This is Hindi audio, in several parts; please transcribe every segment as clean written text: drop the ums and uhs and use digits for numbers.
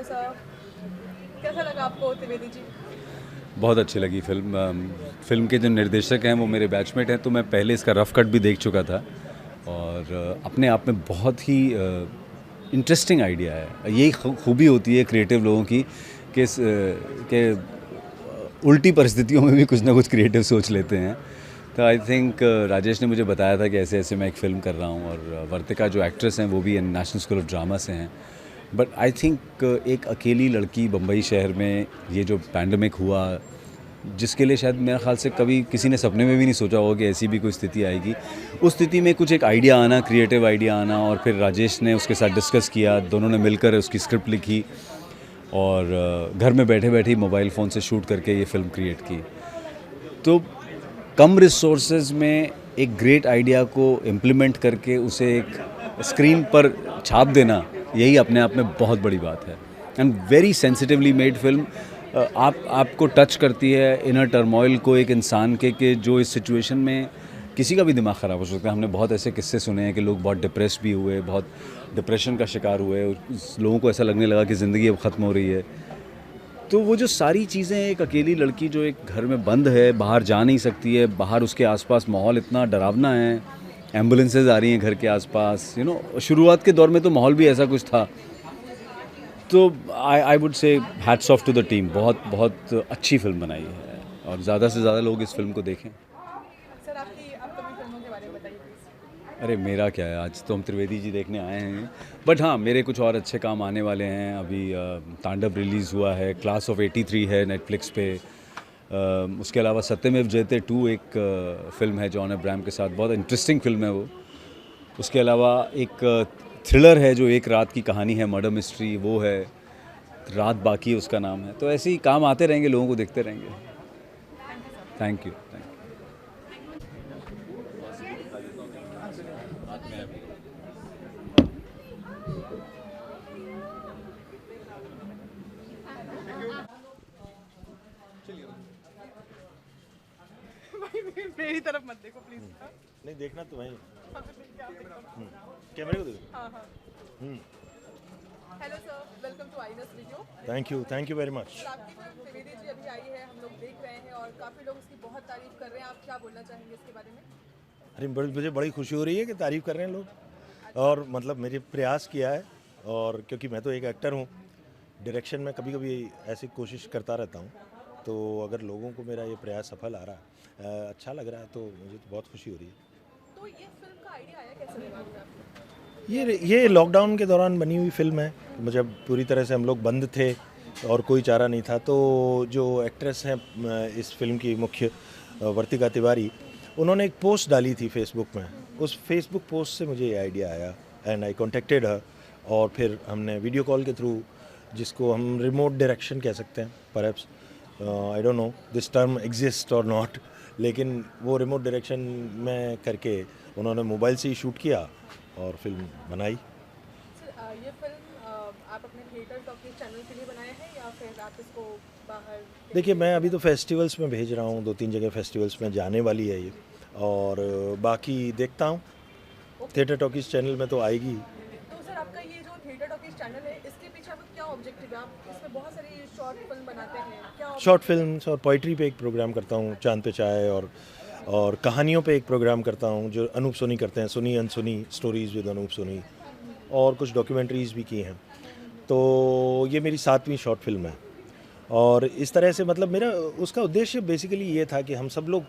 सा। कैसा लगा आपको त्रिवेदी जी? बहुत अच्छी लगी फिल्म। फिल्म के जो निर्देशक हैं वो मेरे बैचमेट हैं, तो मैं पहले इसका रफ कट भी देख चुका था और अपने आप में बहुत ही इंटरेस्टिंग आइडिया है। यही खूबी होती है क्रिएटिव लोगों की कि उल्टी परिस्थितियों में भी कुछ ना कुछ क्रिएटिव सोच लेते हैं। तो आई थिंक राजेश ने मुझे बताया था कि ऐसे ऐसे मैं एक फ़िल्म कर रहा हूँ, और वर्तिका जो एक्ट्रेस हैं वो भी नेशनल स्कूल ऑफ ड्रामा से हैं। बट आई थिंक एक अकेली लड़की बम्बई शहर में, ये जो पैंडमिक हुआ, जिसके लिए शायद मेरे ख्याल से कभी किसी ने सपने में भी नहीं सोचा होगा कि ऐसी भी कोई स्थिति आएगी, उस स्थिति में कुछ एक आइडिया आना, क्रिएटिव आइडिया आना, और फिर राजेश ने उसके साथ डिस्कस किया, दोनों ने मिलकर उसकी स्क्रिप्ट लिखी और घर में बैठे बैठे ही मोबाइल फ़ोन से शूट करके ये फ़िल्म क्रिएट की। तो कम रिसोर्सेज में एक ग्रेट आइडिया को इम्प्लीमेंट करके उसे एक स्क्रीन पर छाप देना, यही अपने आप में बहुत बड़ी बात है। And very sensitively made film. आपको टच करती है इनर टर्मोइल को एक इंसान के जो इस सिचुएशन में किसी का भी दिमाग ख़राब हो सकता है। हमने बहुत ऐसे किस्से सुने हैं कि लोग बहुत डिप्रेस भी हुए, बहुत डिप्रेशन का शिकार हुए, लोगों को ऐसा लगने लगा कि ज़िंदगी अब ख़त्म हो रही है। तो वो जो सारी चीज़ें, एक अकेली लड़की जो एक घर में बंद है, बाहर जा नहीं सकती है, बाहर उसके आसपास माहौल इतना डरावना है, एम्बुलेंसेज आ रही हैं घर के आसपास, शुरुआत के दौर में तो माहौल भी ऐसा कुछ था। तो I would say hats off to the team. बहुत बहुत अच्छी फिल्म बनाई है और ज़्यादा से ज़्यादा लोग इस फिल्म को देखें। सर, आपकी अपकमिंग फिल्मों के बारे में बताइए प्लीज़। अरे मेरा क्या है, आज तो हम त्रिवेदी जी देखने आए हैं, बट हाँ मेरे कुछ और अच्छे काम आने वाले हैं। अभी तांडव रिलीज़ हुआ है, क्लास ऑफ 83 है नेटफ्लिक्स पे। उसके अलावा सत्यमेव जयते 2 एक फ़िल्म है जॉन अब्राहम के साथ, बहुत इंटरेस्टिंग फिल्म है वो। उसके अलावा एक थ्रिलर है जो एक रात की कहानी है, मर्डर मिस्ट्री, वो है, रात बाकी उसका नाम है। तो ऐसे ही काम आते रहेंगे, लोगों को देखते रहेंगे। Thank you, thank you. मेरी तरफ मत देखो प्लीज़। नहीं देखना तो वहीं हाँ। कैमरे को देखो। हाँ। Hello sir, welcome to IANS video. Thank you very much. Sir, आपकी फिल्म त्रिवेदी जी अभी आई है, हम लोग देख रहे हैं और काफ़ी लोग उसकी बहुत तारीफ कर रहे हैं। आप क्या बोलना चाहेंगे इसके बारे में? अरे मुझे बड़ी खुशी हो रही है कि तारीफ़ कर रहे हैं लोग, और मतलब मेरे प्रयास किया है, और क्योंकि मैं तो एक एक्टर हूँ, डायरेक्शन में कभी कभी ऐसी कोशिश करता रहता हूँ, तो अगर लोगों को मेरा ये प्रयास सफल आ रहा है, अच्छा लग रहा है, तो मुझे तो बहुत खुशी हो रही है। तो ये फिल्म का आइडिया आया कैसे दिमाग में आपको? ये लॉकडाउन के दौरान बनी हुई फिल्म है। जब पूरी तरह से हम लोग बंद थे और कोई चारा नहीं था, तो जो एक्ट्रेस हैं इस फिल्म की मुख्य, वर्तिका तिवारी, उन्होंने एक पोस्ट डाली थी फेसबुक में। उस फेसबुक पोस्ट से मुझे ये आइडिया आया एंड आई कॉन्टेक्टेड हर, और फिर हमने वीडियो कॉल के थ्रू, जिसको हम रिमोट डायरेक्शन कह सकते हैं, perhaps, I don't know this term exist और नॉट, लेकिन वो रिमोट डायरेक्शन में करके उन्होंने मोबाइल से ही शूट किया और फिल्म बनाई। सर, ये फिल्म आप अपने थिएटर टॉकीज चैनल के लिए बनाए हैं या फिर आप इसको बाहर? देखिए, मैं अभी तो फेस्टिवल्स में भेज रहा हूँ, 2-3 जगह फेस्टिवल्स में जाने वाली है ये, और बाकी देखता हूँ, थिएटर टॉकीज चैनल में तो आएगी। तो सर, आपका ये जो थिएटर टॉकीज चैनल है, इसके पीछे आपका क्या ऑब्जेक्टिव है? आप इसमें बहुत सारी शॉर्ट फिल्म बनाते हैं, क्या शॉर्ट फिल्म्स और पोइट्री पे एक प्रोग्राम करता हूँ, चांद पे चाय, और कहानियों पे एक प्रोग्राम करता हूँ जो अनूप सोनी करते हैं, सुनी अनसुनी स्टोरीज़ विद अनूप सोनी, और कुछ डॉक्यूमेंट्रीज़ भी की हैं। तो ये मेरी 7वीं शॉर्ट फिल्म है, और इस तरह से मतलब मेरा उसका उद्देश्य बेसिकली ये था कि हम सब लोग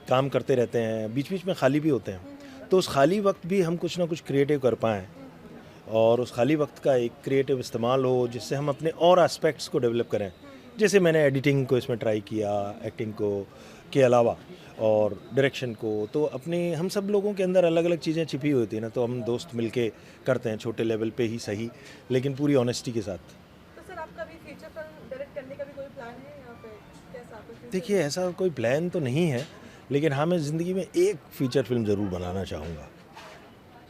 काम करते रहते हैं, बीच बीच में खाली भी होते हैं, तो उस खाली वक्त भी हम कुछ ना कुछ क्रिएटिव कर पाएँ, और उस खाली वक्त का एक क्रिएटिव इस्तेमाल हो जिससे हम अपने और एस्पेक्ट्स को डेवलप करें। जैसे मैंने एडिटिंग को इसमें ट्राई किया, एक्टिंग को के अलावा, और डायरेक्शन को, तो अपने हम सब लोगों के अंदर अलग अलग चीज़ें छिपी हुई होती हैं ना, तो हम दोस्त मिलके करते हैं, छोटे लेवल पे ही सही, लेकिन पूरी ऑनेस्टी के साथ। तो सर, आपका भी फीचर फिल्म डायरेक्ट करने का भी कोई प्लान है या फिर कैसा कुछ? देखिए, ऐसा कोई प्लान तो नहीं है, लेकिन हाँ, मैं ज़िंदगी में एक फीचर फिल्म ज़रूर बनाना चाहूँगा।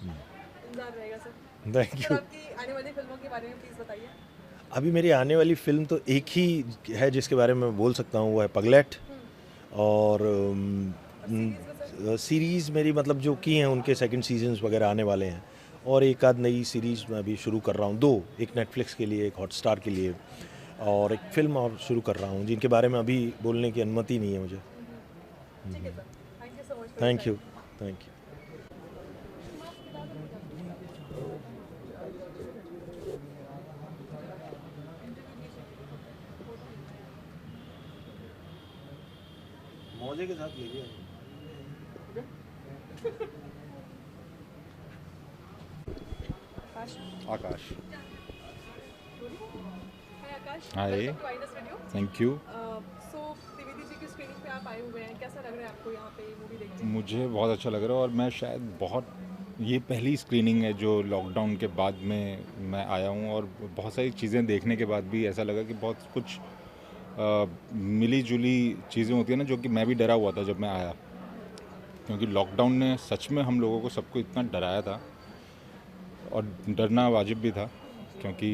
इंतजार रहेगा सर। Thank sir, you. आपकी आने वाली फिल्मों के बारे में प्लीज़ बताइए। अभी मेरी आने वाली फ़िल्म तो एक ही है जिसके बारे में मैं बोल सकता हूँ, वो है पगलैट, और सीरीज़ मेरी मतलब जो की हैं उनके सेकंड सीजन्स वगैरह आने वाले हैं, और एक आध नई सीरीज़ मैं अभी शुरू कर रहा हूँ, 2, एक नेटफ्लिक्स के लिए, एक हॉटस्टार के लिए, और एक फ़िल्म और शुरू कर रहा हूँ जिनके बारे में अभी बोलने की अनुमति नहीं है मुझे। ठीक है sir, thank you so much. Thank you, thank you. मौजे के साथ ले गया। Akash. Hi Akash, hi. Welcome to IANS video. Thank you. So Trivedi ji की स्क्रीनिंग पे आप आए हुए हैं, कैसा लग रहा है आपको यहाँ पे मूवी देख के? मुझे बहुत अच्छा लग रहा है और मैं शायद ये पहली स्क्रीनिंग है जो लॉकडाउन के बाद में मैं आया हूँ, और बहुत सारी चीज़ें देखने के बाद भी ऐसा लगा कि बहुत कुछ मिली जुली चीज़ें होती है ना, जो कि मैं भी डरा हुआ था जब मैं आया, क्योंकि लॉकडाउन ने सच में हम लोगों को सबको इतना डराया था, और डरना वाजिब भी था, क्योंकि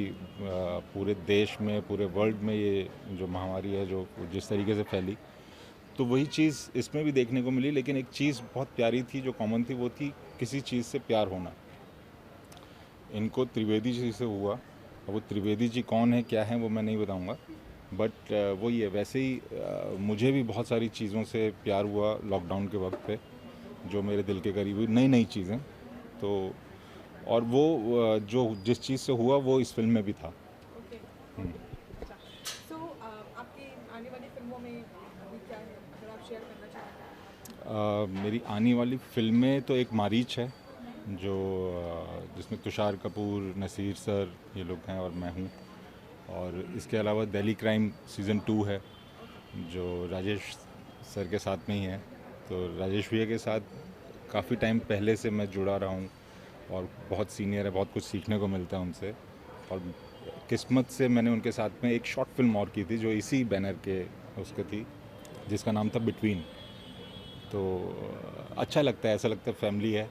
पूरे देश में, पूरे वर्ल्ड में ये जो महामारी है जो जिस तरीके से फैली, तो वही चीज़ इसमें भी देखने को मिली। लेकिन एक चीज़ बहुत प्यारी थी जो कॉमन थी, वो थी किसी चीज़ से प्यार होना। इनको त्रिवेदी जी से हुआ, अब वो त्रिवेदी जी कौन है क्या है वो मैं नहीं बताऊंगा, बट वही है। वैसे ही मुझे भी बहुत सारी चीज़ों से प्यार हुआ लॉकडाउन के वक्त पे, जो मेरे दिल के करीब हुई, नई नई चीज़ें। तो और वो जो जिस चीज़ से हुआ वो इस फिल्म में भी था। ओके, अच्छा। सो आपकी आने वाली फिल्मों में अभी क्या है, अगर आप शेयर करना चाहें? मेरी आने वाली फिल्में तो एक मारीच है, जो जिसमें तुषार कपूर, नसीर सर ये लोग हैं और मैं हूँ, और इसके अलावा दिल्ली क्राइम सीज़न 2 है जो राजेश सर के साथ में ही है। तो राजेश भैया के साथ काफ़ी टाइम पहले से मैं जुड़ा रहा हूँ, और बहुत सीनियर है, बहुत कुछ सीखने को मिलता है उनसे, और किस्मत से मैंने उनके साथ में एक शॉर्ट फिल्म और की थी जो इसी बैनर के उसके थी, जिसका नाम था बिटवीन। तो अच्छा लगता है, ऐसा लगता है फैमिली है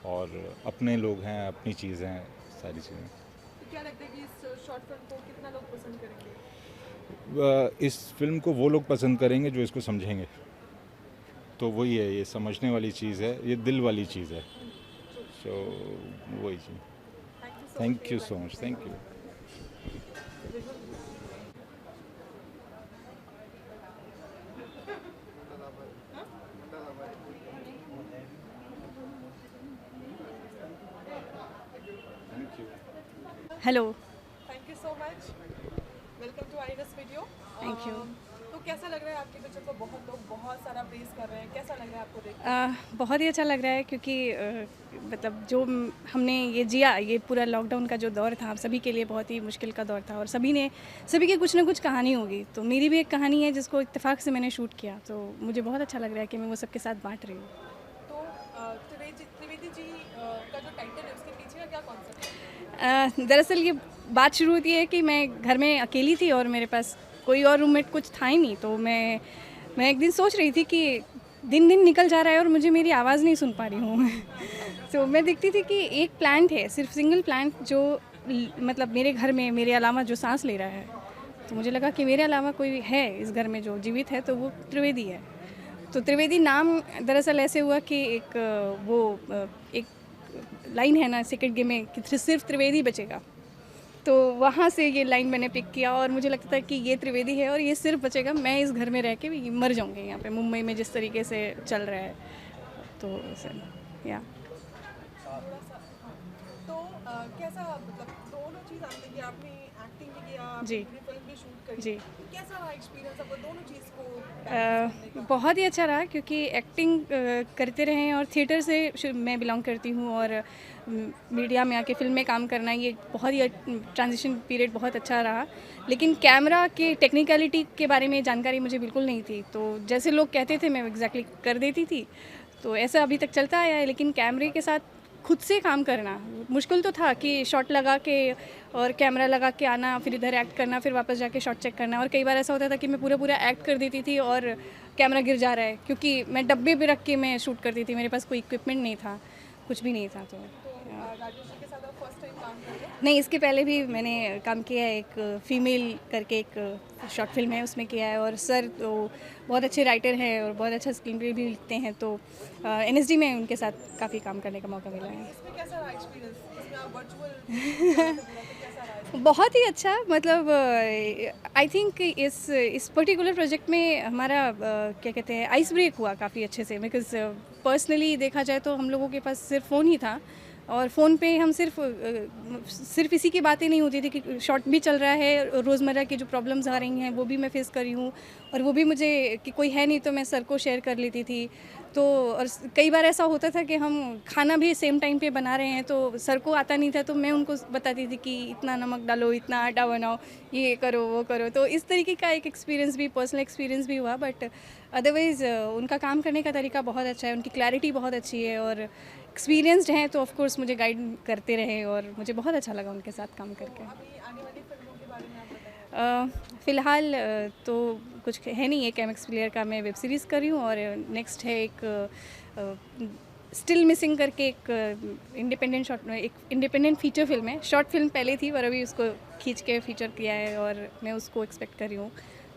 और अपने लोग हैं, अपनी चीज़ें हैं, सारी चीज़ें। तो क्या लगता है कि इस शॉर्ट फिल्म को कितना लोग पसंद करेंगे? इस फिल्म को वो लोग पसंद करेंगे जो इसको समझेंगे। तो वही है, ये समझने वाली चीज़ है, ये दिल वाली चीज़ है। सो वही चीज़। Thank you so much, thank you. Hello. Thank you so much, welcome to IANS video. Thank you. तो कैसा लग रहा है आपकी पिक्चर को? बहुत लोग बहुत सारा प्रेज कर रहे हैं, कैसा लग रहा है आपको देख के? बहुत ही अच्छा लग रहा है, क्योंकि मतलब जो हमने ये जिया, ये पूरा लॉकडाउन का जो दौर था, आप सभी के लिए बहुत ही मुश्किल का दौर था, और सभी की कुछ ना कुछ कहानी होगी। तो मेरी भी एक कहानी है जिसको इत्तेफाक से मैंने शूट किया, तो मुझे बहुत अच्छा लग रहा है कि मैं वो सबके साथ बांट रही हूँ। तो त्रिवेदी जी का जो टाइटल है उसके पीछे का क्या कॉन्सेप्ट है? दरअसल ये बात शुरू होती है कि मैं घर में अकेली थी और मेरे पास कोई और रूममेट कुछ था ही नहीं। तो मैं एक दिन सोच रही थी कि दिन दिन निकल जा रहा है और मुझे मेरी आवाज़ नहीं सुन पा रही हूँ। तो मैं देखती थी कि एक प्लांट है, सिर्फ सिंगल प्लांट, जो मतलब मेरे घर में मेरे अलावा जो सांस ले रहा है। तो मुझे लगा कि मेरे अलावा कोई है इस घर में जो जीवित है, तो वो त्रिवेदी है। तो त्रिवेदी नाम दरअसल ऐसे हुआ कि एक लाइन है ना सेक्रेट गेम में कि सिर्फ त्रिवेदी बचेगा। तो वहाँ से ये लाइन मैंने पिक किया, और मुझे लगता है कि ये त्रिवेदी है और ये सिर्फ बचेगा। मैं इस घर में रह के भी मर जाऊँगी यहाँ पे मुंबई में जिस तरीके से चल रहा है। तो या तो कैसा, मतलब दोनों चीज़ आपने की, आपने एक्टिंग भी किया, जी। आपने फिल्म भी शूट करी। जी। तो कैसा रहा एक्सपीरियंस आपको दोनों चीज़ को balance करने का? बहुत ही अच्छा रहा, क्योंकि एक्टिंग करते रहे हैं, और थिएटर से मैं बिलोंग करती हूँ, और मीडिया में आके फिल्म में काम करना, ये बहुत ही ट्रांजिशन पीरियड बहुत अच्छा रहा। लेकिन कैमरा के टेक्निकलिटी के बारे में जानकारी मुझे बिल्कुल नहीं थी, तो जैसे लोग कहते थे मैं एग्जैक्टली कर देती थी। तो ऐसा अभी तक चलता आया है, लेकिन कैमरे के साथ खुद से काम करना मुश्किल तो था, कि शॉट लगा के और कैमरा लगा के आना, फिर इधर एक्ट करना, फिर वापस जाके शॉट चेक करना। और कई बार ऐसा होता था कि मैं पूरा एक्ट कर देती थी और कैमरा गिर जा रहा है, क्योंकि मैं डब्बे पे रख के मैं शूट करती थी, मेरे पास कोई इक्विपमेंट नहीं था, कुछ भी नहीं था। तो राजेश जी के साथ आप फर्स्ट टाइम काम कर रहे हैं? नहीं, इसके पहले भी मैंने काम किया है, एक फीमेल करके एक शॉर्ट फिल्म है, उसमें किया है। और सर तो बहुत अच्छे राइटर हैं और बहुत अच्छा स्क्रीन प्ले भी लिखते हैं, तो NSD में उनके साथ काफ़ी काम करने का मौका मिला है। इसमें कैसा रहा एक्सपीरियंस? इसमें वर्चुअल कैसा रहा? बहुत ही अच्छा, मतलब आई थिंक इस पर्टिकुलर प्रोजेक्ट में हमारा क्या कहते हैं आइस ब्रेक हुआ काफ़ी अच्छे से, बिकॉज पर्सनली देखा जाए तो हम लोगों के पास सिर्फ फ़ोन ही था, और फ़ोन पे हम सिर्फ इसी की बातें नहीं होती थी कि शॉर्ट भी चल रहा है, रोज़मर्रा की जो प्रॉब्लम्स आ रही हैं वो भी मैं फेस कर रही हूँ, और वो भी मुझे कि कोई है नहीं तो मैं सर को शेयर कर लेती थी। तो और कई बार ऐसा होता था कि हम खाना भी सेम टाइम पे बना रहे हैं तो सर को आता नहीं था, तो मैं उनको बताती थी कि इतना नमक डालो, इतना आटा बनाओ, ये करो वो करो। तो इस तरीके का एक एक्सपीरियंस भी, पर्सनल एक्सपीरियंस भी हुआ, बट अदरवाइज़ उनका काम करने का तरीका बहुत अच्छा है, उनकी क्लैरिटी बहुत अच्छी है, और एक्सपीरियंसड हैं तो ऑफ कोर्स मुझे गाइड करते रहे, और मुझे बहुत अच्छा लगा उनके साथ काम करके। अभी आने वाली फिल्मों के बारे में आप बताएं। फ़िलहाल तो कुछ है नहीं, एक एमएक्स प्लेयर का मैं वेब सीरीज़ कर रही हूँ, और नेक्स्ट है एक स्टिल मिसिंग करके एक इंडिपेंडेंट फीचर फिल्म है। शॉर्ट फिल्म पहले थी, पर अभी उसको खींच के फीचर किया है, और मैं उसको एक्सपेक्ट कर रही हूँ।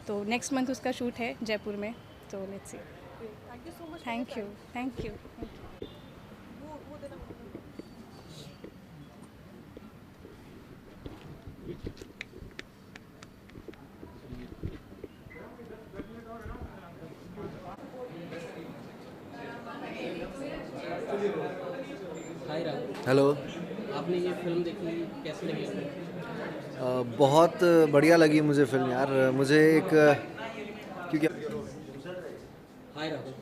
तो नेक्स्ट मंथ उसका शूट है जयपुर में, तो let's see. Thank you so much. Thank you. वो देना। हाय राहुल, हेलो। आपने ये फिल्म देखी, कैसी लगी आपको? बहुत बढ़िया लगी मुझे फिल्म यार। मुझे एक क्योंकि हाय राहुल,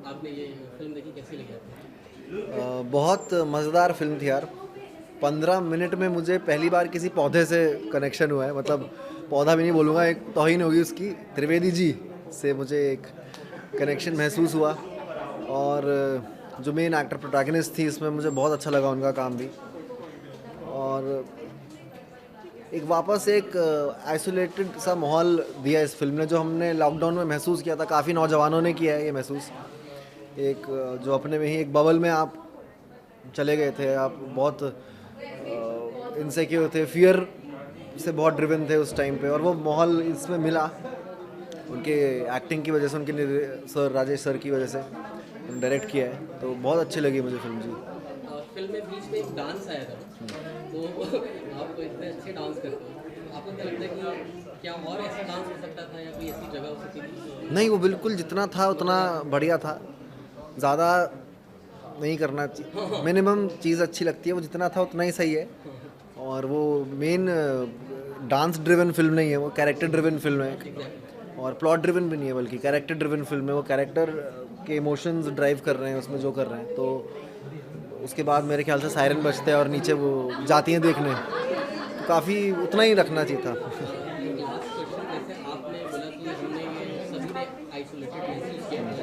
आपने ये फिल्म देखी, कैसी लगी आपको? बहुत मज़ेदार फिल्म थी यार। 15 मिनट में मुझे पहली बार किसी पौधे से कनेक्शन हुआ है, मतलब पौधा भी नहीं बोलूँगा, एक तौहीन होगी उसकी, त्रिवेदी जी से मुझे एक कनेक्शन महसूस हुआ। और जो मेन एक्टर प्रोटैगनिस्ट थी इसमें, मुझे बहुत अच्छा लगा उनका काम भी। और एक वापस एक आइसोलेटेड सा माहौल दिया इस फिल्म ने, जो हमने लॉकडाउन में महसूस किया था। काफ़ी नौजवानों ने किया है ये महसूस, एक जो अपने में ही एक बबल में आप चले गए थे, आप बहुत इनसिक्योर थे, फियर से बहुत ड्रिवन थे उस टाइम पे, और वो माहौल इसमें मिला उनके एक्टिंग की वजह से, उनके सर राजेश सर की वजह से डायरेक्ट किया है। तो बहुत अच्छी लगी मुझे फिल्म जी। फिल्म में बीच में एक डांस आया था, तो आप तो इतने अच्छे डांस करते हो, आपको क्या लगता है कि क्या और ऐसा डांस हो सकता था, या कोई ऐसी जगह हो सकती थी? नहीं, वो बिल्कुल जितना था उतना बढ़िया था, ज़्यादा नहीं करना चाहिए। मिनिमम चीज़ अच्छी लगती है, वो जितना था उतना ही सही है। और वो मेन डांस ड्रिवन फिल्म नहीं है, वो कैरेक्टर ड्रिवन फिल्म है, और प्लॉट ड्रिवन भी नहीं है, बल्कि कैरेक्टर ड्रिवन फिल्म है। वो कैरेक्टर के इमोशंस ड्राइव कर रहे हैं उसमें जो कर रहे हैं। तो उसके बाद मेरे ख्याल से सायरन बजते हैं और नीचे वो जाती हैं देखने, तो काफ़ी उतना ही रखना चाहिए था। लास्ट क्वेश्चन, जैसे आपने बोला कि हमने ये सभी ने आइसोलेटेड महसूस किया है,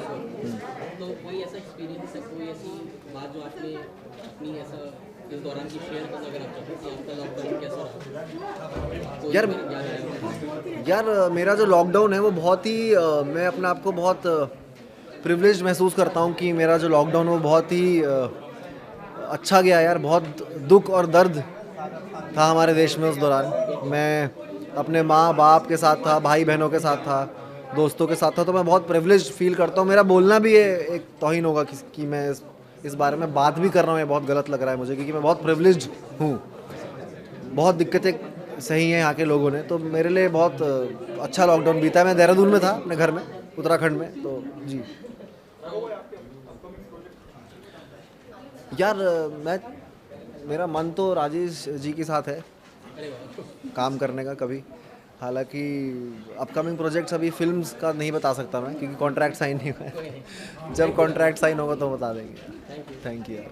तो कोई ऐसा एक्सपीरियंस है, कोई ऐसी बात जो आपने अपनी ऐसा इस दौरान की शेयर करना अगर आप चाहते हैं कि आपका लॉकडाउन कैसा रहा? यार मेरा जो लॉकडाउन है वो बहुत ही मैं अपने आप को बहुत प्रिविलेज्ड महसूस करता हूँ कि मेरा जो लॉकडाउन वो बहुत ही अच्छा गया यार। बहुत दुख और दर्द था हमारे देश में उस दौरान। मैं अपने माँ बाप के साथ था, भाई बहनों के साथ था, दोस्तों के साथ था, तो मैं बहुत प्रिविलेज्ड फील करता हूँ। मेरा बोलना भी एक तौहीन होगा कि मैं इस बारे में बात भी कर रहा हूँ, ये बहुत गलत लग रहा है मुझे, क्योंकि मैं बहुत प्रिविलेज्ड हूँ। बहुत दिक्कतें सही हैं यहाँ के लोगों ने, तो मेरे लिए बहुत अच्छा लॉकडाउन बीता है। मैं देहरादून में था अपने घर में, उत्तराखंड में, तो जी। यार मेरा मन तो राजेश जी के साथ है काम करने का कभी। हालांकि अपकमिंग प्रोजेक्ट्स अभी फिल्म्स का नहीं बता सकता मैं, क्योंकि कॉन्ट्रैक्ट साइन नहीं हुआ है। जब कॉन्ट्रैक्ट साइन होगा तो बता देंगे। थैंक यू यार।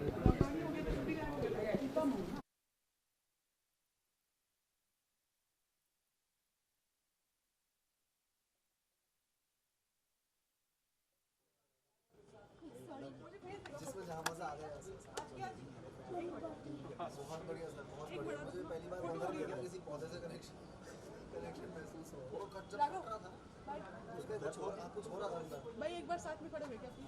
भाई एक बार साथ में खड़े हुए क्या प्लीज?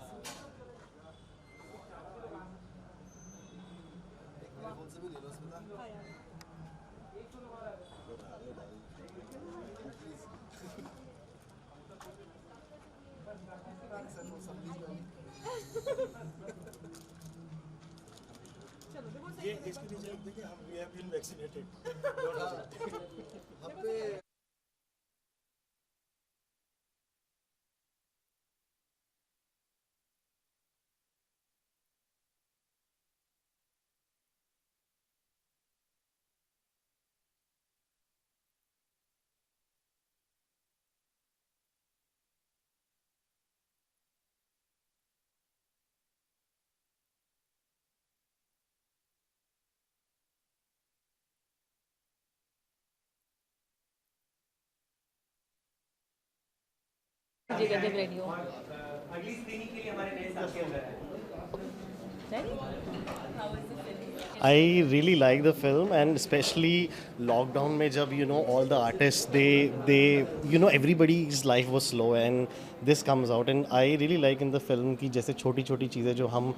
हाँ यार। चलो देखो सही है। सकते कि हम वी हैव बीन वैक्सीनेटेड। हम पे कीजिएगा जब रेडी हो। I really like the film, and especially lockdown में जब all the artists they everybody's life was slow and this comes out, and I really like in the film कि जैसे छोटी छोटी चीज़ें जो हम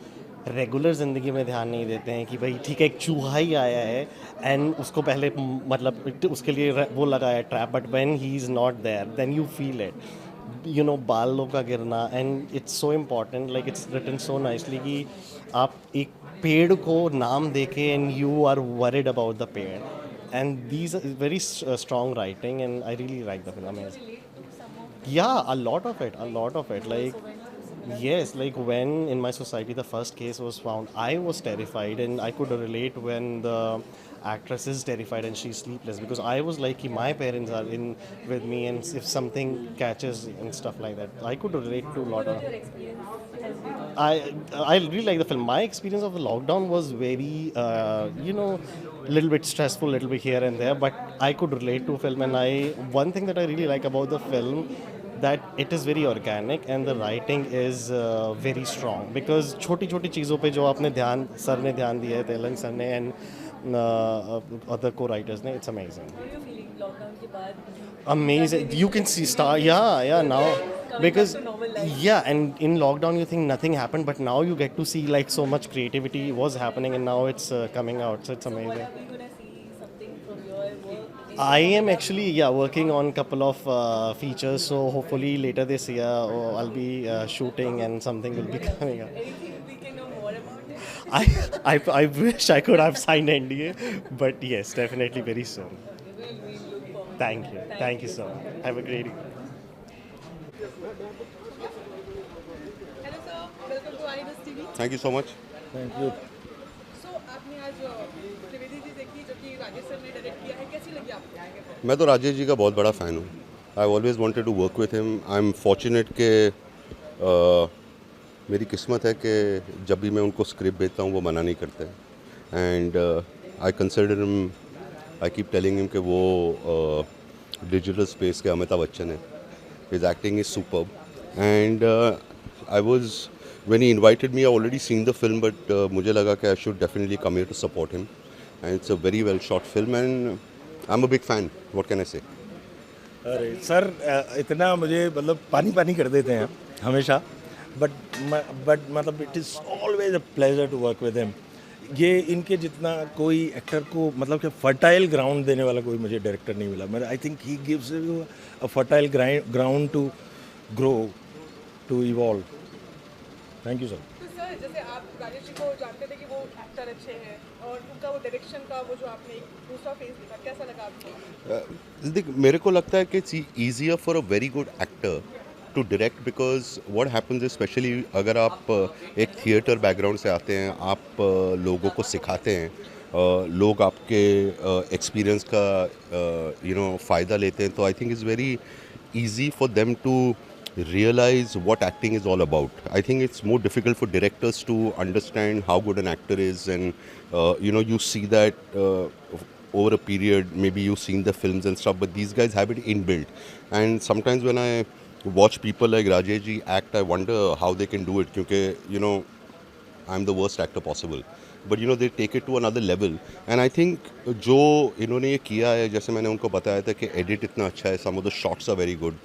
रेगुलर ज़िंदगी में ध्यान नहीं देते हैं कि भाई ठीक है एक चूहा ही आया है एंड उसको पहले मतलब उसके लिए वो लगा है trap, but when he is not there then you feel it, बालों का गिरना, and it's so important, like it's written so nicely कि आप एक पेड़ को नाम देके and you are worried about the पेड़, and these very strong writing and I really like the film. Yeah, a lot of it. Like, yes, like when in my society the first case was found, I was terrified, and I could relate when the actress is terrified and she's sleepless, because I was like, my parents are in with me, and if something catches and stuff like that, I could relate to a lot of. I really like the film. My experience of the lockdown was very, little bit stressful, little bit here and there, but I could relate to film. And one thing that I really like about the film, that it is very organic and the writing is very strong, because छोटी छोटी चीज़ों पे जो आपने ध्यान सर ने ध्यान दिया है, तेलंग सर ने and other co-writers ने, it's amazing. Amazing. You can see yeah now, because yeah, and in lockdown you think nothing happened, but now you get to see like so much creativity was happening, and now it's coming out, so it's amazing. I am actually working on a couple of features, so hopefully later this year I'll be shooting and something will be coming up. I wish I could have signed NDA, but yes, definitely very soon. Thank you so much. Have a great evening. Hello sir, welcome to I news TV. Thank you so much. Thank you. So आपने आज त्रिवेदी जी देखी जो कि राजेश सर ने डायरेक्ट किया है, कैसी लगी आपको? मैं तो राजेश जी का बहुत बड़ा फ़ैन हूँ. I always wanted to work with him. I am fortunate कि मेरी किस्मत है कि जब भी मैं उनको स्क्रिप्ट भेजता हूँ वो मना नहीं करते. And I consider him, I keep telling him कि वो डिजिटल स्पेस के अमिताभ बच्चन है. His acting is superb. And I was when he invited me, I already seen the film, but मुझे लगा कि I should definitely come here to support him. And it's a very well shot film, and I'm a big fan. What can I say? अरे सर, इतना मुझे मतलब पानी कर देते हैं हमेशा, बट मतलब it is always a pleasure to work with him. ये इनके जितना कोई एक्टर को मतलब कि फर्टाइल ग्राउंड देने वाला कोई मुझे डायरेक्टर नहीं मिला. मैं I think he gives you a fertile ground to grow, to evolve. Thank you sir. तो सर, जैसे आप राजेश जी को जानते थे कि वो एक्टर अच्छे हैं, और उनका वो डायरेक्शन का वो जो आपने एक दूसरा फेस देखा, कैसा लगा आपको? देख, मेरे को लगता है कि it's easier for a very good actor to direct, because what happens is, specially अगर आप एक थिएटर बैकग्राउंड से आते हैं, आप लोगों को सिखाते हैं, लोग आपके एक्सपीरियंस का फ़ायदा लेते हैं, तो आई think it's very easy for them to realize what acting is all about. I think it's more difficult for directors to understand how good an actor is, and you see that over a period. Maybe you've seen the films and stuff, but these guys have it inbuilt. And sometimes when I watch people like Rajesh ji act, I wonder how they can do it, because I'm the worst actor possible. But they take it to another level. And I think जो इन्होंने ये किया है, जैसे मैंने उनको बताया था कि एडिट इतना अच्छा है, some of the shots are very good.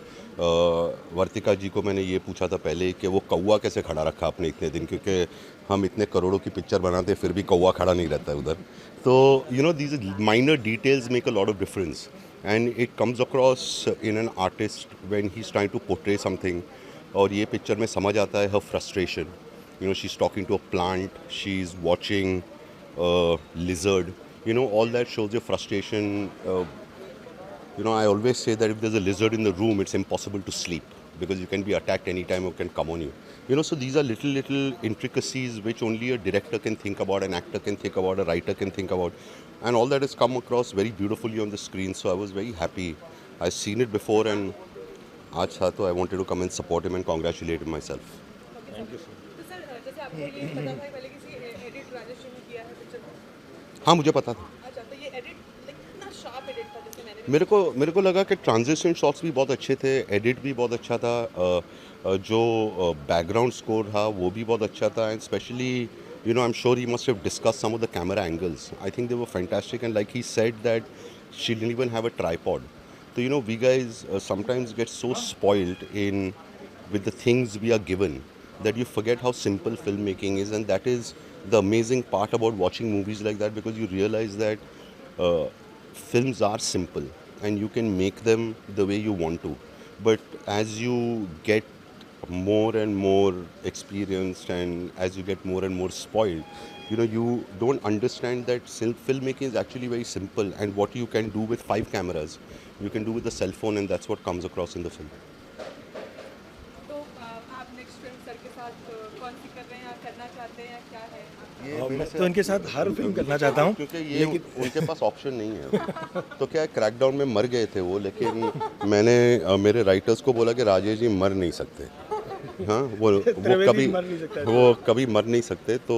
वर्तिका जी को मैंने ये पूछा था पहले कि वो कौवा कैसे खड़ा रखा आपने इतने दिन, क्योंकि हम इतने करोड़ों की पिक्चर बनाते हैं फिर भी कौवा खड़ा नहीं रहता है उधर. तो these minor details make a lot of difference, and it comes across in an artist when he's trying to portray something. और ये पिक्चर में समझ आता है her frustration. She's talking to a plant, she's watching a lizard, you know, all that shows your frustration. You know, I always say that if there's a lizard in the room, it's impossible to sleep because you can be attacked anytime or can come on you. You know, so these are little intricacies which only a director can think about, an actor can think about, a writer can think about. And all that has come across very beautifully on the screen. So I was very happy. I've seen it before and आज था तो I wanted to come and support him and congratulate him myself. तो सर जैसे आपको ये पता था पहले किसी एडिट राजेश ने किया है पिक्चर में? हाँ मुझे पता था. अच्छा तो ये एडिट कितना शार्प एडिट था जैसे मैंने मेरे को लगा कि ट्रांजिशन शॉट्स भी बहुत अच्छे थे, एडिट भी बहुत अच्छा था, जो बैकग्राउंड स्कोर था वो भी बहुत अच्छा था and specially you know I'm sure he must have discussed some of the camera angles. I think they were fantastic and like he said that she didn't even have a tripod. So you know we guys sometimes get so spoiled in with the things we are given that you forget how simple filmmaking is, and that is the amazing part about watching movies like that, because you realize that films are simple and you can make them the way you want to, but as you get more and more experienced and as you get more and more spoiled, you know, you don't understand that filmmaking is actually very simple, and what you can do with 5 cameras you can do with a cell phone, and that's what comes across in the film. तो आप नेक्स्ट फिल्म सर के साथ कौन सी कर रहे हैं या करना चाहते हैं या क्या है? मैं तो इनके साथ हर फिल्म करना चाहता हूँ क्योंकि ये उनके पास ऑप्शन नहीं है. तो क्या क्रैकडाउन में मर गए थे वो, लेकिन मैंने मेरे राइटर्स को बोला कि राजेश जी मर नहीं सकते. हाँ वो कभी मर नहीं सकते. तो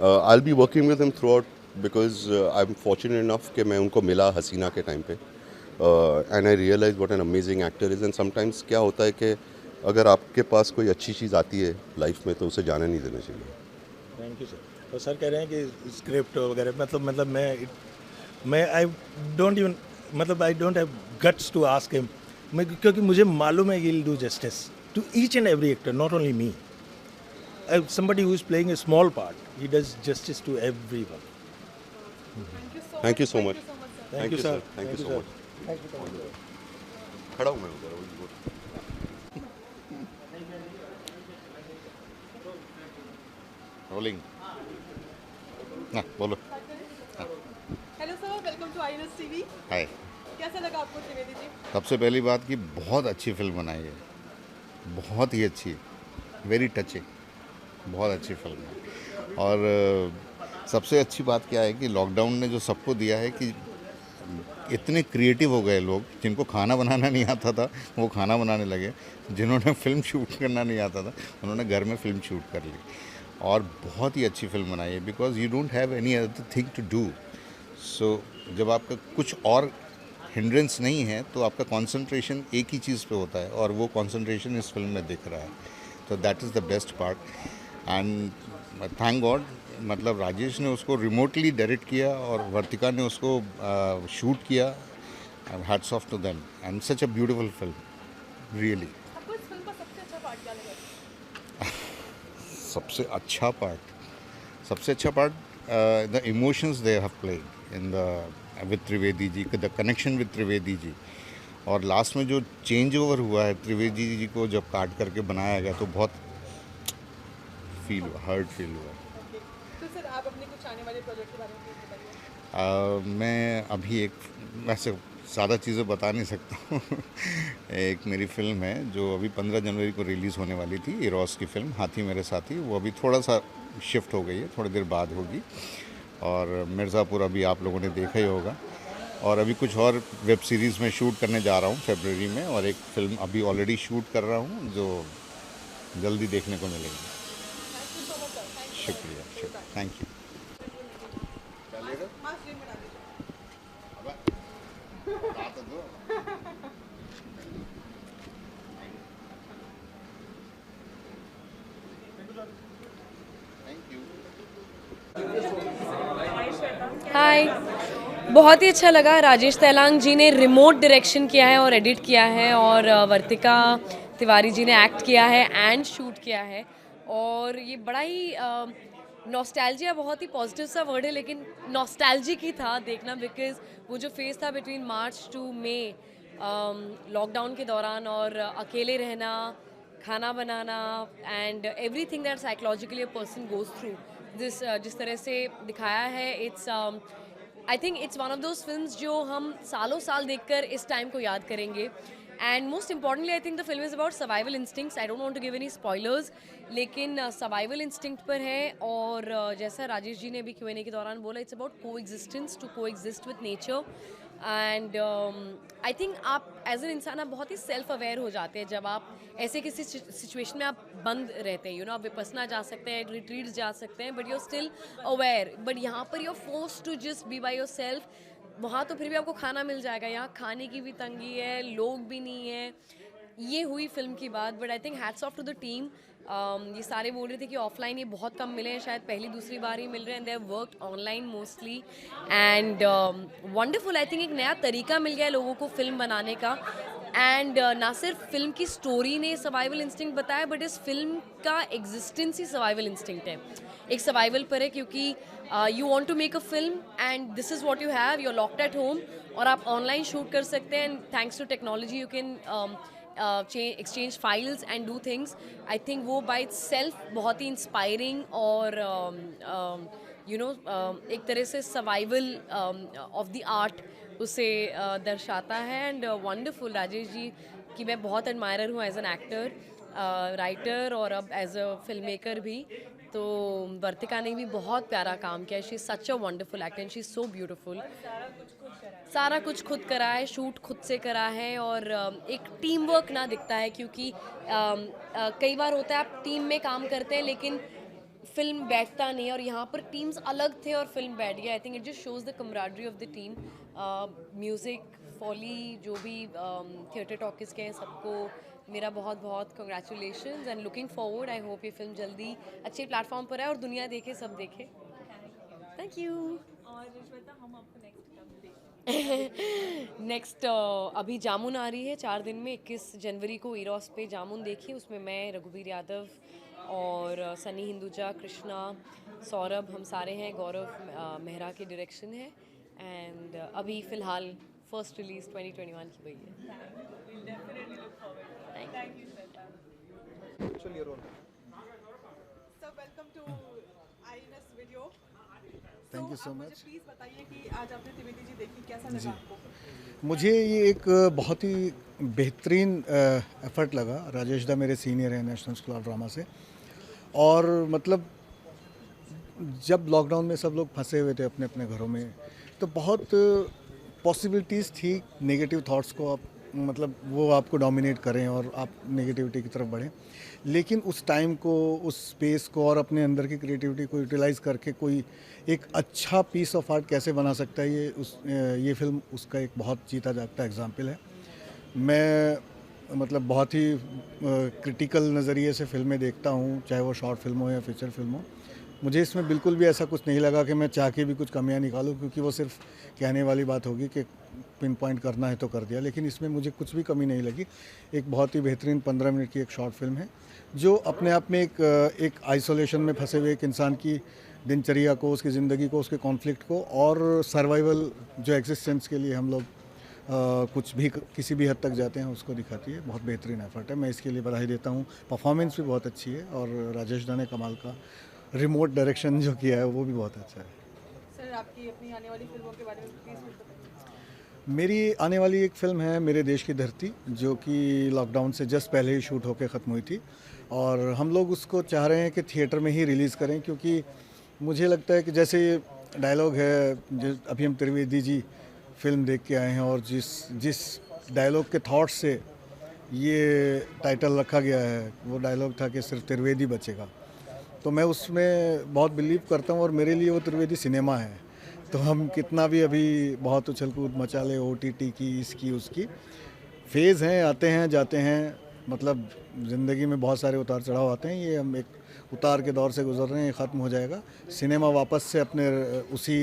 I will be working with him throughout because I am fortunate enough कि मैं उनको मिला हसीना के टाइम पे and I realise what an amazing actor is. And sometimes क्या होता है कि अगर आपके पास कोई अच्छी चीज़ आती है लाइफ में तो उसे जाने नहीं देना चाहिए. Thank you sir. तो सर कह रहे हैं कि स्क्रिप्ट वगैरह मतलब मैं I don't even I don't have guts to ask him, क्योंकि मुझे मालूम है he will do justice to each and every actor, not only me. Somebody who is playing a small part, he does justice to everyone. Thank you so much. Thank you, sir. Thank you so much. खड़ा हूँ मैं उधर. रोलिंग ना बोलो. Hello sir, welcome to IANS TV. Hi. कैसा लगा आपको त्रिवेदी जी? सबसे पहली बात कि बहुत अच्छी फिल्म बनाई है, बहुत ही अच्छी, वेरी टचिंग, बहुत अच्छी फिल्म है. और सबसे अच्छी बात क्या है कि लॉकडाउन ने जो सबको दिया है कि इतने क्रिएटिव हो गए लोग, जिनको खाना बनाना नहीं आता था वो खाना बनाने लगे, जिन्होंने फिल्म शूट करना नहीं आता था उन्होंने घर में फिल्म शूट कर ली, और बहुत ही अच्छी फिल्म बनाई है. Because you don't have any other thing to do. So जब आपका कुछ और हिंड्रेंस नहीं है तो आपका कंसंट्रेशन एक ही चीज़ पे होता है, और वो कंसंट्रेशन इस फिल्म में दिख रहा है. तो that is the best part. And thank God मतलब राजेश ने उसको रिमोटली डायरेक्ट किया और वर्तिका ने उसको शूट किया. Hats off to them and such a beautiful film really. आपको इस फिल्म का सबसे अच्छा पार्ट क्या लगा? सबसे अच्छा part the emotions they have played in the with Trivedi ji, the connection with Trivedi ji. और लास्ट में जो चेंज ओवर हुआ है त्रिवेदी जी को जब काट करके बनाया गया तो बहुत हर्ट फील हुआ. तो सर आप अपने कुछ आने वाले प्रोजेक्ट के बारे में बताइए. मैं अभी एक वैसे ज़्यादा चीज़ें बता नहीं सकता हूँ. एक मेरी फ़िल्म है जो अभी 15 जनवरी को रिलीज़ होने वाली थी, इरोस की फ़िल्म हाथी मेरे साथी, वो अभी थोड़ा सा शिफ्ट हो गई है, थोड़ी देर बाद होगी. और मिर्ज़ापुर अभी आप लोगों ने देखा ही होगा. और अभी कुछ और वेब सीरीज़ में शूट करने जा रहा हूँ फरवरी में, और एक फ़िल्म अभी ऑलरेडी शूट कर रहा हूँ जो जल्दी देखने को मिलेगी. शुक्रिया. Thank you. हाय, बहुत ही अच्छा लगा. राजेश तेलांग जी ने रिमोट डायरेक्शन किया है और एडिट किया है, और वर्तिका तिवारी जी ने एक्ट किया है एंड शूट किया है. और ये बड़ा ही नॉस्टैल्जिया, बहुत ही पॉजिटिव सा वर्ड है लेकिन नॉस्टैल्जिक ही था देखना, बिकॉज वो जो फेज़ था between March to May lockdown के दौरान, और अकेले रहना, खाना बनाना and everything that psychologically a person goes through, जिस तरह से दिखाया है, it's I think it's one of those films जो हम सालों साल देखकर इस टाइम को याद करेंगे. And most importantly I think the film is about survival instincts. I don't want to give any spoilers, लेकिन सर्वाइवल इंस्टिंक्ट पर है. और जैसा राजेश जी ने भी Q&A के दौरान बोला, इट्स अबाउट को एग्जिस्टेंस, टू को exist with nature. And I think आप एज एन इंसान आप बहुत ही सेल्फ अवेयर हो जाते हैं जब आप ऐसे किसी सिचुएशन में आप बंद रहते हैं. आप विपसना जा सकते हैं, रिट्रीट्स जा सकते हैं, but you are still aware. But यहाँ पर you are forced to just be by yourself. वहाँ तो फिर भी आपको खाना मिल जाएगा, यहाँ खाने की भी तंगी है, लोग भी नहीं है. ये हुई फिल्म की बात. But I think hats off to the team. ये सारे बोल रहे थे कि ऑफलाइन ये बहुत कम मिले हैं, शायद पहली दूसरी बार ही मिल रहे हैं. They have worked online mostly and wonderful. I think एक नया तरीका मिल गया है लोगों को फिल्म बनाने का. एंड ना सिर्फ फिल्म की स्टोरी ने सर्वाइवल इंस्टिंक्ट बताया, बट इस फिल्म का एग्जिस्टेंस ही सर्वाइवल इंस्टिंक्ट है. एक सर्वाइवल पर है, क्योंकि you want to make a film and this is what you have, you are locked at home, और आप ऑनलाइन शूट कर सकते हैं. And thanks to technology you can exchange files and do things. I think वो by itself बहुत ही inspiring और एक तरह से survival of the art उसे दर्शाता है. And wonderful. राजेश जी की मैं बहुत एडमायरर हूँ एज एन एक्टर, राइटर और अब एज अ फिल्म मेकर भी. तो वर्तिका ने भी बहुत प्यारा काम किया. She is such a wonderful actor and she is so beautiful. सारा कुछ खुद करा है, शूट खुद से करा है. और एक टीम वर्क ना दिखता है, क्योंकि कई बार होता है आप टीम में काम करते हैं लेकिन फिल्म बैठता नहीं है, और यहाँ पर टीम्स अलग थे और फिल्म बैठ गया. I think it just shows the camaraderie of the team. Music, foley, जो भी थिएटर टॉकीज़ के हैं, सबको मेरा बहुत बहुत congratulations and looking forward. I hope ये फिल्म जल्दी अच्छे प्लेटफॉर्म पर है और दुनिया देखे, सब देखे. Thank you. और श्वेता, हम आपको नेक्स्ट कब देखें? नेक्स्ट अभी जामुन आ रही है 4 दिन में. 21 जनवरी को ईरोस पे जामुन देखिए. उसमें मैं, रघुवीर यादव और सनी हिंदुजा, कृष्णा, सौरभ, हम सारे हैं. गौरव मेहरा की डायरेक्शन है. एंड अभी फ़िलहाल फर्स्ट रिलीज 2021 की गई है. Thank you, Shweta. So welcome to INS video. Thank you so much. Please बताइए कि आज आपने त्रिवेदी जी देखी, कैसा लगा आपको? मुझे ये एक बहुत ही बेहतरीन एफर्ट लगा. राजेश दा मेरे सीनियर हैं नेशनल स्कूल ऑफ ड्रामा से. और मतलब जब लॉकडाउन में सब लोग फंसे हुए थे अपने अपने घरों में, तो बहुत पॉसिबिलिटीज़ थी नेगेटिव थॉट्स को आप मतलब वो आपको डोमिनेट करें और आप नेगेटिविटी की तरफ बढ़ें. लेकिन उस टाइम को, उस स्पेस को और अपने अंदर की क्रिएटिविटी को यूटिलाइज़ करके कोई एक अच्छा पीस ऑफ आर्ट कैसे बना सकता है, ये फिल्म उसका एक बहुत जीता जागता एग्जाम्पल है. मैं मतलब बहुत ही क्रिटिकल नज़रिए से फिल्में देखता हूँ, चाहे वो शॉर्ट फिल्म हो या फीचर फिल्म हो. मुझे इसमें बिल्कुल भी ऐसा कुछ नहीं लगा कि मैं चाह के भी कुछ कमियां निकालूं, क्योंकि वो सिर्फ कहने वाली बात होगी कि पिन पॉइंट करना है तो कर दिया. लेकिन इसमें मुझे कुछ भी कमी नहीं लगी. एक बहुत ही बेहतरीन 15 मिनट की एक शॉर्ट फिल्म है, जो अपने आप में एक आइसोलेशन में फंसे हुए एक इंसान की दिनचर्या को, उसकी ज़िंदगी को, उसके कॉन्फ्लिक्ट को और सर्वाइवल जो एग्जिस्टेंस के लिए हम लोग कुछ भी किसी भी हद तक जाते हैं, उसको दिखाती है. बहुत बेहतरीन एफर्ट है. मैं इसके लिए बधाई देता हूँ. परफॉर्मेंस भी बहुत अच्छी है और राजेश दा ने कमाल का रिमोट डायरेक्शन जो किया है वो भी बहुत अच्छा है. सर, आपकी अपनी आने वाली फिल्मों के बारे में प्लीज बताइए. मेरी आने वाली एक फ़िल्म है मेरे देश की धरती, जो कि लॉकडाउन से जस्ट पहले ही शूट होकर ख़त्म हुई थी. और हम लोग उसको चाह रहे हैं कि थिएटर में ही रिलीज़ करें, क्योंकि मुझे लगता है कि जैसे डायलॉग है, जो अभी हम त्रिवेदी जी फिल्म देख के आए हैं, और जिस डायलॉग के थॉट से ये टाइटल रखा गया है, वो डायलॉग था कि सिर्फ त्रिवेदी बचेगा. तो मैं उसमें बहुत बिलीव करता हूँ और मेरे लिए वो त्रिवेदी सिनेमा है. तो हम कितना भी अभी बहुत उछल कूद मचा ले OTT की, इसकी उसकी, फेज़ हैं, आते हैं जाते हैं. मतलब ज़िंदगी में बहुत सारे उतार चढ़ाव आते हैं. ये हम एक उतार के दौर से गुजर रहे हैं, ये ख़त्म हो जाएगा. सिनेमा वापस से अपने उसी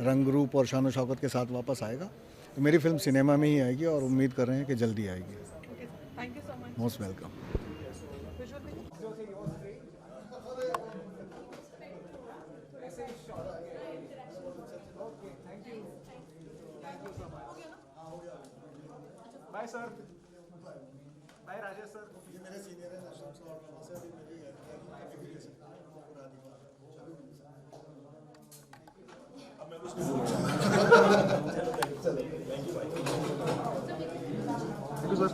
रंग रूप और शान शौकत के साथ वापस आएगा. तो मेरी फिल्म सिनेमा में ही आएगी और उम्मीद कर रहे हैं कि जल्दी आएगी. Thank you so much. Most welcome. Bye sir. Bye Rajesh sir. ये मेरे सीनियर हैं नेशनल स्कूल ऑफ ड्रामा से. अभी मेरी थैंक यू सर।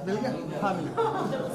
मिल गया? हाँ मिल गया।